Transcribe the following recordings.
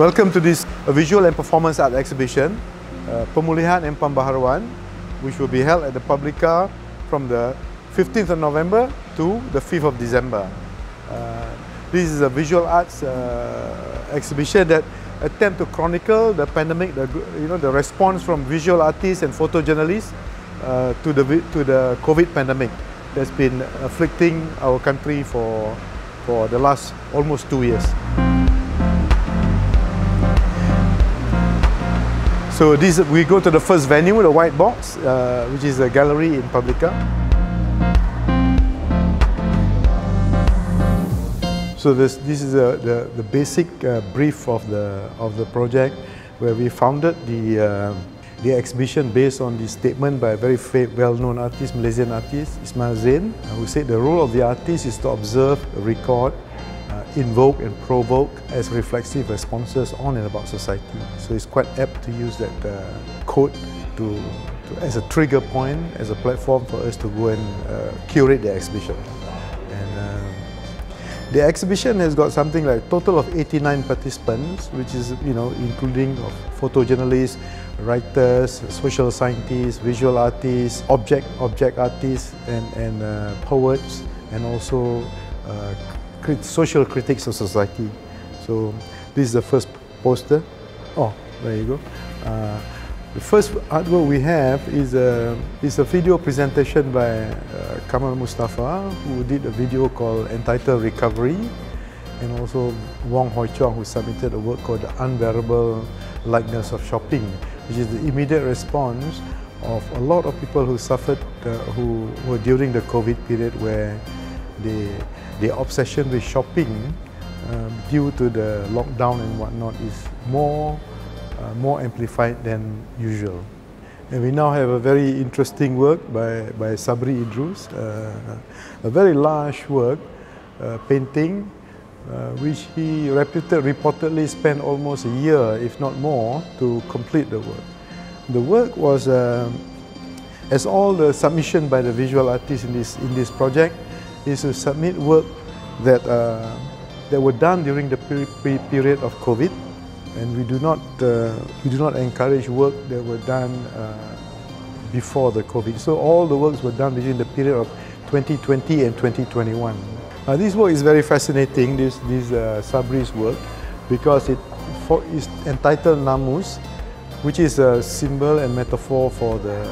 Welcome to this visual and performance art exhibition, Pemulihan and Pembaharuan, which will be held at the Publica from the 15th of November to the 5th of December. This is a visual arts exhibition that attempt to chronicle the pandemic, the response from visual artists and photojournalists to the COVID pandemic that's been afflicting our country for the last almost 2 years. So we go to the first venue, the White Box, which is a gallery in Publica. So this is the basic brief of the project, where we founded the exhibition based on the statement by a very well-known artist, Malaysian artist, Ismail Zain, who said the role of the artist is to observe, record, invoke and provoke as reflexive responses on and about society. So it's quite apt to use that quote as a trigger point, as a platform for us to go and curate the exhibition. And the exhibition has got something like a total of 89 participants, which is, including photojournalists, writers, social scientists, visual artists, object artists, and poets, and also social critics of society. So this is the first poster. Oh, there you go. The first artwork we have is a video presentation by Kamal Mustafa, who did a video called Untitled Recovery, and also Wong Hoi Chong, who submitted a work called The Unbearable Likeness of Shopping, which is the immediate response of a lot of people who suffered, who were during the COVID period, where the obsession with shopping due to the lockdown and whatnot is more amplified than usual. And we now have a very interesting work by Sabri Idrus, a very large work, painting, which he reportedly spent almost a year, if not more, to complete the work. The work was, as all the submission by the visual artists in this project, is to submit work that were done during the period of COVID, and we do not encourage work that were done before the COVID. So all the works were done between the period of 2020 and 2021. This work is very fascinating. This Sabri's work, because it is entitled Namus, which is a symbol and metaphor for the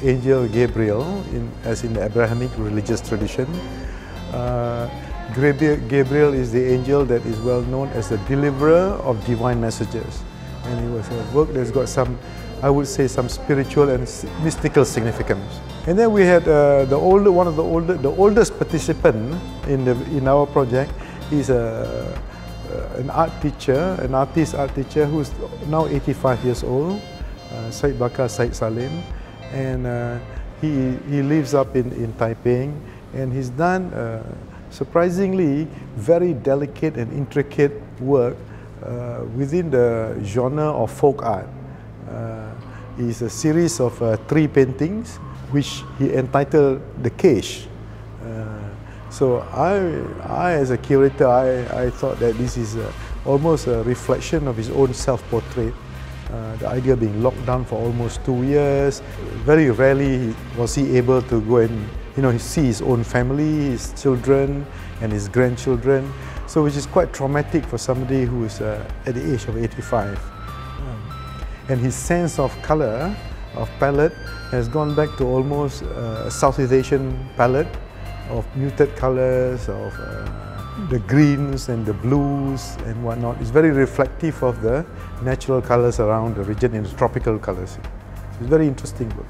angel Gabriel, as in the Abrahamic religious tradition. Gabriel is the angel that is well known as the deliverer of divine messages, and it was a work that's got some, I would say, some spiritual and mystical significance. And then we had the oldest participant in our project is an art teacher, an artist art teacher who's now 85 years old, Syed Bakar Syed Salim, and he lives up in Taipei, and he's done surprisingly very delicate and intricate work within the genre of folk art. It's a series of 3 paintings, which he entitled The Cage. So I as a curator, I thought that this is almost a reflection of his own self-portrait. The idea being locked down for almost 2 years. Very rarely was he able to go and see his own family, his children and his grandchildren. So which is quite traumatic for somebody who is at the age of 85. And his sense of color, of palette, has gone back to almost a Southeast Asian palette of muted colors, of the greens and the blues and whatnot. It's very reflective of the natural colors around the region, in the tropical colors. It's very interesting work,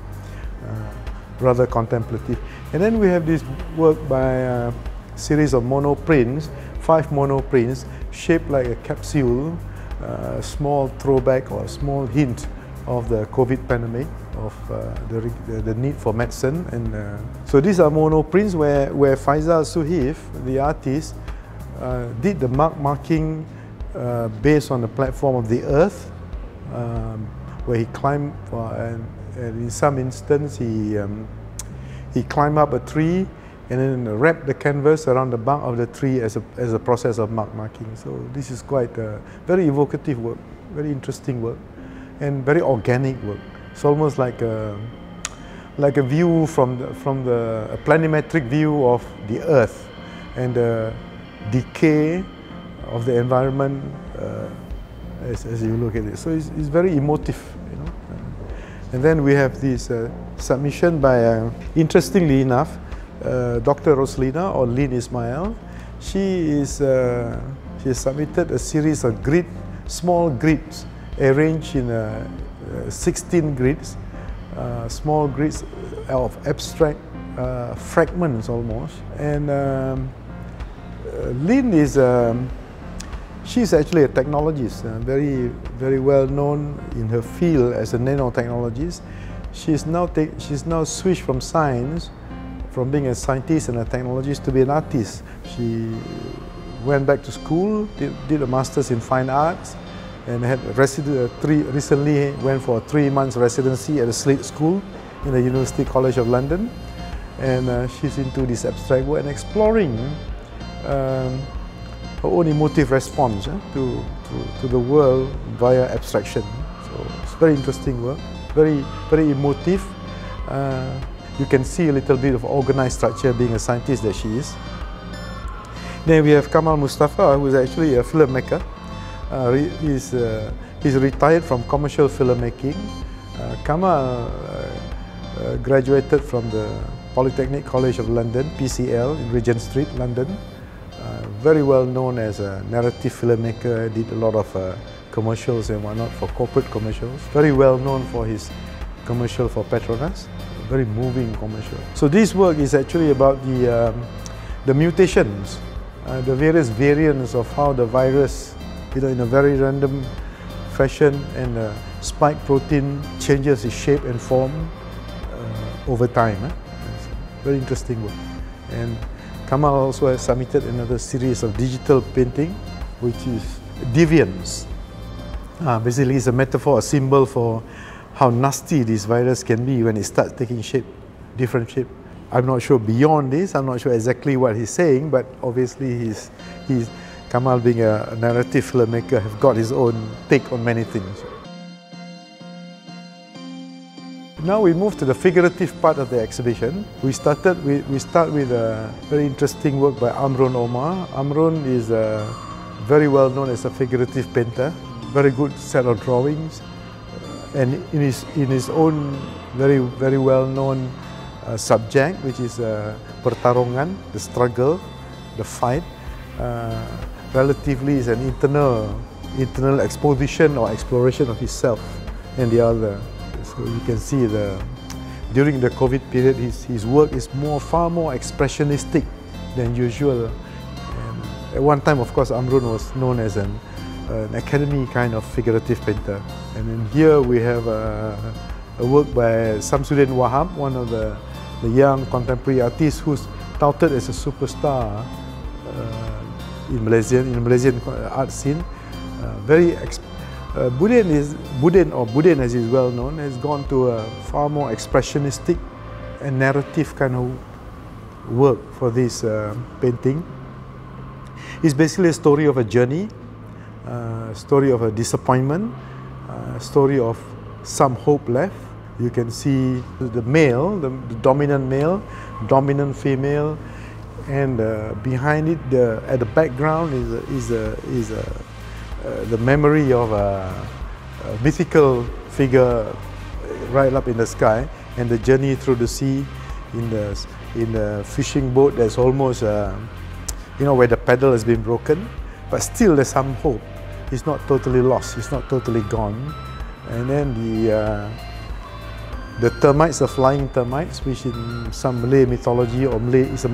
rather contemplative. And then we have this work by a series of monoprints, 5 monoprints, shaped like a capsule, a small throwback or a small hint of the COVID pandemic, of the need for medicine. And so these are monoprints where Faisal Suhif, the artist, did the marking based on the platform of the earth, where he climbed, and in some instance he climbed up a tree and then wrap the canvas around the bark of the tree as a process of marking. So this is quite very evocative work, very interesting work, and very organic work. It's almost like a view from a planimetric view of the Earth and the decay of the environment as you look at it. So it's very emotive, you know. And then we have this submission by, interestingly enough, Dr. Roslina or Lynn Ismail. She has submitted a series of small grids arranged in 16 grids, small grids of abstract fragments almost. And Lynn is she's actually a technologist, very well known in her field as a nanotechnologist. She's now switched from science, from being a scientist and a technologist, to be an artist. She went back to school, did a master's in fine arts, and had recently went for a 3-month residency at a Slade School in the University College of London. And she's into this abstract work and exploring her own emotive response to the world via abstraction. So it's very interesting work, very emotive. You can see a little bit of organized structure being a scientist that she is. Then we have Kamal Mustafa, who is actually a filmmaker. He's retired from commercial filmmaking. Kamal graduated from the Polytechnic College of London, PCL, in Regent Street, London. Very well known as a narrative filmmaker, did a lot of commercials and whatnot for corporate commercials. Very well known for his commercial for Petronas, very moving commercial. So this work is actually about the mutations, the various variants of how the virus, in a very random fashion, and spike protein changes its shape and form over time. It's very interesting work. And Kamal also has submitted another series of digital painting, which is deviance. Basically, it's a metaphor, a symbol for how nasty this virus can be when it starts taking shape, different shape. I'm not sure beyond this, I'm not sure exactly what he's saying, but obviously Kamal, being a narrative filmmaker, has got his own take on many things. Now we move to the figurative part of the exhibition. We start with a very interesting work by Amron Omar. Amron is very well known as a figurative painter, very good set of drawings, and in his own very well known subject, which is pertarungan, the struggle, the fight. Relatively is an internal exposition or exploration of himself and the other. So you can see during the COVID period, his work is far more expressionistic than usual. And at one time, of course, Amron was known as an academy kind of figurative painter. And then here we have a work by Samsudin Wahab, one of the young contemporary artists who's touted as a superstar in Malaysian art scene. Buden, as is well known, has gone to a far more expressionistic and narrative kind of work for this painting. It's basically a story of a journey, a story of a disappointment, a story of some hope left. You can see the male, the dominant male, dominant female, and behind it, at the background, is the memory of a mythical figure right up in the sky, and the journey through the sea in the fishing boat. There's almost where the paddle has been broken, but still there's some hope. It's not totally lost. It's not totally gone. And then the termites, the flying termites, which in some Malay mythology or is a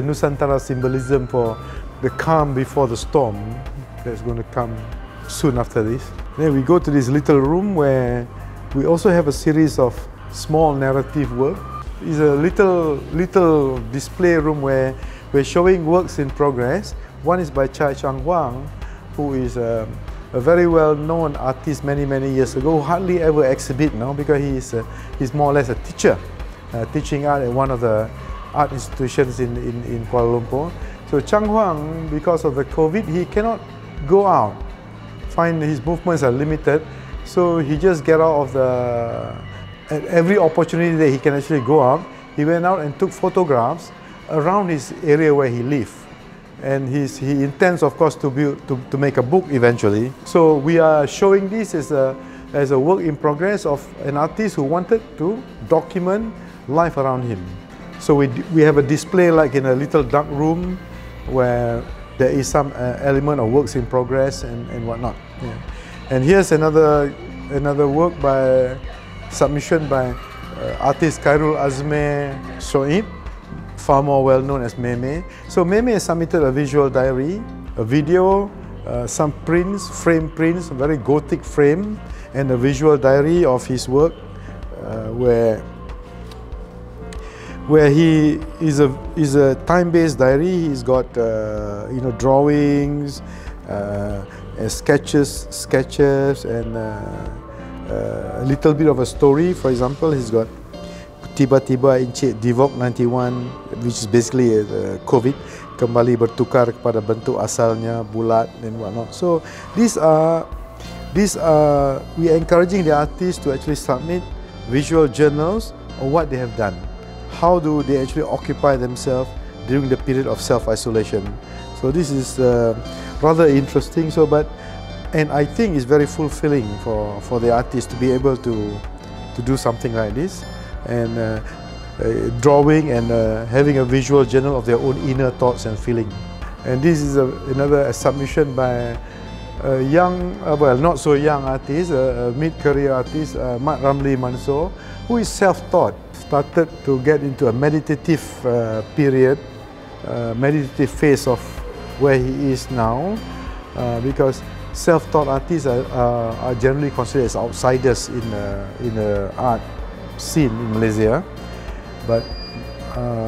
Nusantara symbolism for the calm before the storm that's going to come soon after this. Then we go to this little room where we also have a series of small narrative work. It's a little display room where we're showing works in progress. One is by Chai Chang Huang, who is a very well-known artist many years ago, who hardly ever exhibit now because he's more or less a teacher, teaching art at one of the art institutions in Kuala Lumpur. So Chang Huang, because of the COVID, he cannot go out. His movements are limited, so he just get out of at every opportunity that he can actually go out. He went out and took photographs around his area where he lived. And he intends, of course, to make a book eventually. So we are showing this as a work in progress of an artist who wanted to document life around him. So we have a display like in a little dark room where there is some element of works in progress and whatnot. Yeah. And here's another work by submission by artist Khairul Azme Shoaib, far more well known as Meme. So Meme has submitted a visual diary, a video, some prints, frame prints, a very gothic frame, and a visual diary of his work, where he is a time-based diary. He's got drawings, sketches, and a little bit of a story. For example, he's got Tiba-tiba Encik Divok 91, which is basically COVID, kembali bertukar kepada bentuk asalnya, bulat and whatnot. So these are we are encouraging the artists to actually submit visual journals of what they have done. How do they actually occupy themselves during the period of self-isolation? So this is rather interesting. And I think it's very fulfilling for the artist to be able to do something like this, and drawing and having a visual journal of their own inner thoughts and feeling. And this is another submission by a young, well, not so young artist, a mid-career artist, Rumley Mansour, who is self-taught. Started to get into a meditative period, meditative phase of where he is now, because self-taught artists are generally considered as outsiders in the art scene in Malaysia. But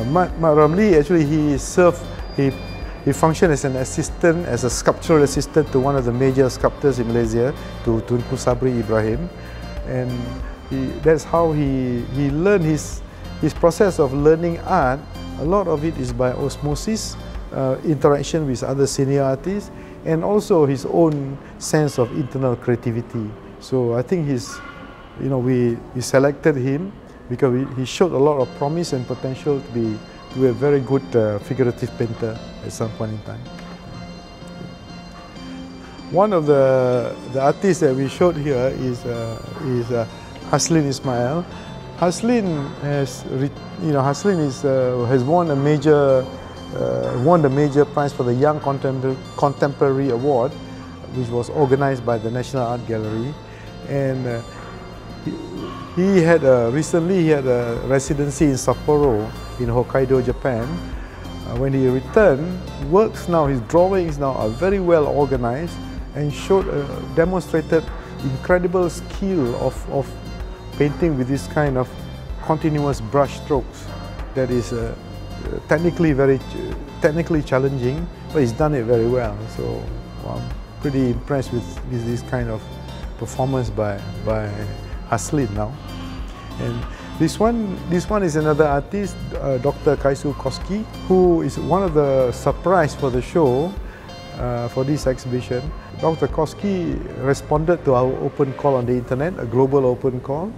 Mat Rumley, actually he functioned as an assistant, as a sculptural assistant to one of the major sculptors in Malaysia, to Tunku Sabri Ibrahim, and that's how he learned his process of learning art. A lot of it is by osmosis, interaction with other senior artists, and also his own sense of internal creativity. So I think we selected him because he showed a lot of promise and potential to be a very good figurative painter at some point in time. One of the artists that we showed here is Haslin Ismail. Haslin has won the major prize for the Young Contemporary Award, which was organized by the National Art Gallery, and he had recently a residency in Sapporo in Hokkaido, Japan. When he returned, his drawings now are very well organized and demonstrated incredible skill of painting with this kind of continuous brush strokes that is technically challenging, but he's done it very well. So I'm pretty impressed with this kind of performance by Haslin now. And this one is another artist, Dr. Kaiser Koski, who is one of the surprise for the show, for this exhibition. Dr. Koski responded to our open call on the internet, a global open call,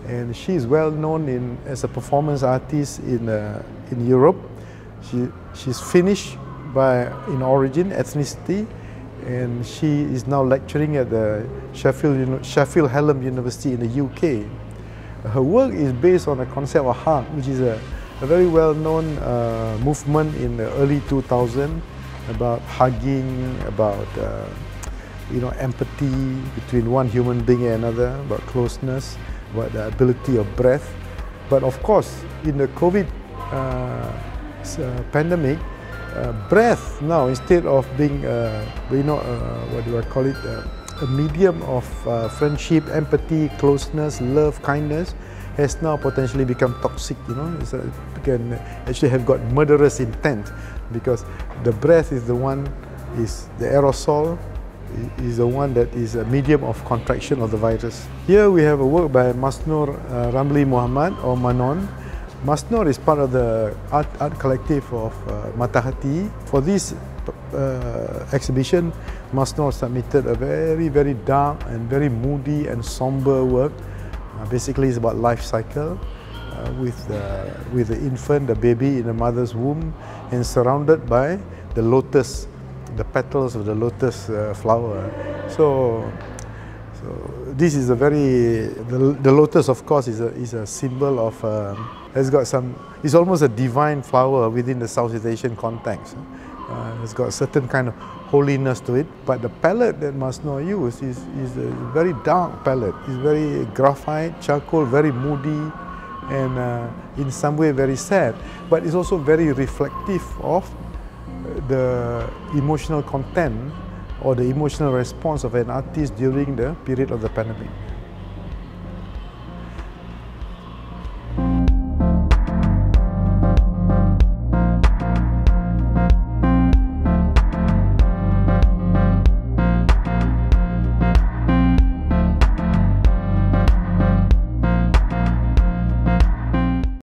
and she is well known as a performance artist in Europe. She's Finnish in origin, ethnicity, and she is now lecturing at the Sheffield Hallam University in the UK. Her work is based on a concept of hug, which is a very well-known movement in the early 2000s about hugging, about empathy between one human being and another, about closeness, about the ability of breath. But of course, in the COVID pandemic, breath now, instead of being what do I call it, a medium of friendship, empathy, closeness, love, kindness, has now potentially become toxic. It can actually have got murderous intent, because the breath is the aerosol is the one that is a medium of contraction of the virus. Here we have a work by Masnoor Ramli Muhammad, or Manon. Mansour is part of the art collective of Matahati. For this exhibition, Mansour submitted a very dark and very moody and somber work. Basically, it's about life cycle with the infant, the baby in the mother's womb, and surrounded by the lotus, the petals of the lotus flower. So this is a very, the lotus, of course, is a symbol of, it's almost a divine flower within the Southeast Asian context. It's got a certain kind of holiness to it, but the palette that Mansour used is a very dark palette. It's very graphite, charcoal, very moody, and in some way very sad, but it's also very reflective of the emotional content or the emotional response of an artist during the period of the pandemic.